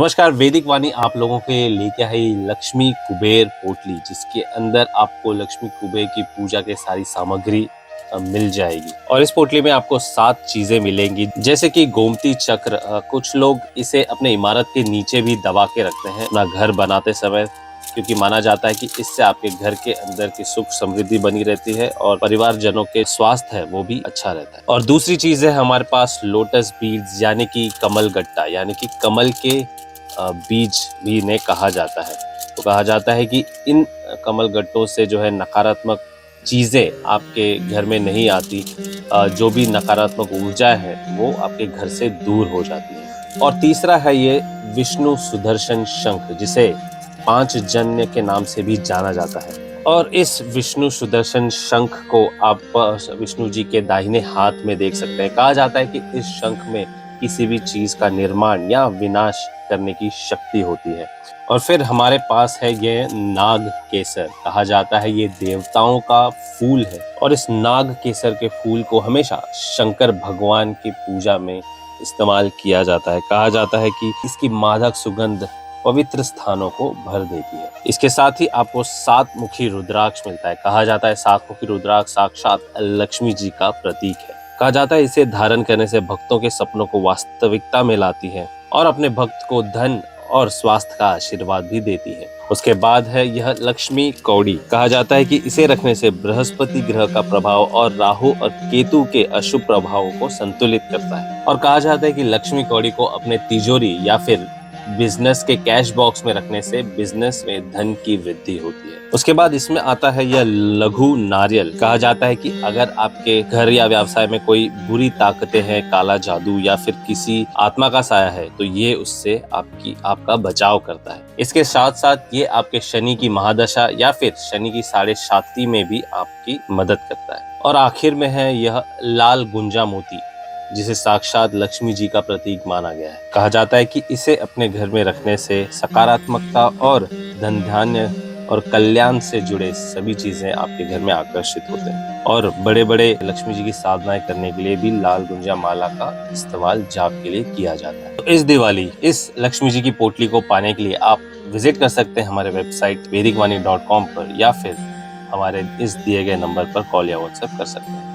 नमस्कार, वैदिक वाणी आप लोगों के लिए लेके आई लक्ष्मी कुबेर पोटली, जिसके अंदर आपको लक्ष्मी कुबेर की पूजा के सारी सामग्री मिल जाएगी। और इस पोटली में आपको 7 चीजें मिलेंगी, जैसे कि गोमती चक्र। कुछ लोग इसे अपने इमारत के नीचे भी दबा के रखते हैं अपना घर बनाते समय, क्योंकि माना जाता है कि इससे आपके घर के अंदर की सुख समृद्धि बनी रहती है और परिवार जनों के स्वास्थ्य है वो भी अच्छा रहता है। और दूसरी चीज है हमारे पास लोटस बीड्स, यानी कि कमल गट्टा, यानी कि कमल के बीज भी इन्हें कहा जाता है। तो कहा जाता है कि इन कमल गट्टों से जो है नकारात्मक चीजें आपके घर में नहीं आती, जो भी नकारात्मक ऊर्जा है वो आपके घर से दूर हो जाती है। और तीसरा है ये विष्णु सुदर्शन शंख, जिसे 5 जन्य के नाम से भी जाना जाता है। और इस विष्णु सुदर्शन शंख को आप विष्णु जी के दाहिने हाथ में देख सकते हैं। कहा जाता है कि इस शंख में किसी भी चीज का निर्माण या विनाश करने की शक्ति होती है। और फिर हमारे पास है ये नाग केसर। कहा जाता है ये देवताओं का फूल है, और इस नाग केसर के फूल को हमेशा शंकर भगवान की पूजा में इस्तेमाल किया जाता है। कहा जाता है कि इसकी मादक सुगंध पवित्र स्थानों को भर देती है। इसके साथ ही आपको 7 मुखी रुद्राक्ष मिलता है। कहा जाता है 7 मुखी रुद्राक्ष साक्षात लक्ष्मी जी का प्रतीक है। कहा जाता है इसे धारण करने से भक्तों के सपनों को वास्तविकता में लाती है और अपने भक्त को धन और स्वास्थ्य का आशीर्वाद भी देती है। उसके बाद है यह लक्ष्मी कौड़ी। कहा जाता है कि इसे रखने से बृहस्पति ग्रह का प्रभाव और राहु और केतु के अशुभ प्रभावों को संतुलित करता है। और कहा जाता है कि लक्ष्मी कौड़ी को अपने तिजोरी या फिर बिजनेस के कैश बॉक्स में रखने से बिजनेस में धन की वृद्धि होती है। उसके बाद इसमें आता है यह लघु नारियल। कहा जाता है कि अगर आपके घर या व्यवसाय में कोई बुरी ताकतें हैं, काला जादू या फिर किसी आत्मा का साया है, तो ये उससे आपका बचाव करता है। इसके साथ साथ ये आपके शनि की महादशा या फिर शनि की 7.5 में भी आपकी मदद करता है। और आखिर में है यह लाल गुंजा मोती, जिसे साक्षात लक्ष्मी जी का प्रतीक माना गया है। कहा जाता है कि इसे अपने घर में रखने से सकारात्मकता और धन धान्य और कल्याण से जुड़े सभी चीजें आपके घर में आकर्षित होते हैं। और बड़े बड़े लक्ष्मी जी की साधनाएं करने के लिए भी लाल गुंजा माला का इस्तेमाल जाप के लिए किया जाता है। तो इस दिवाली इस लक्ष्मी जी की पोटली को पाने के लिए आप विजिट कर सकते हैं हमारे वेबसाइट vedicvani.com पर, या फिर हमारे इस दिए गए नंबर पर कॉल या व्हाट्सएप कर सकते हैं।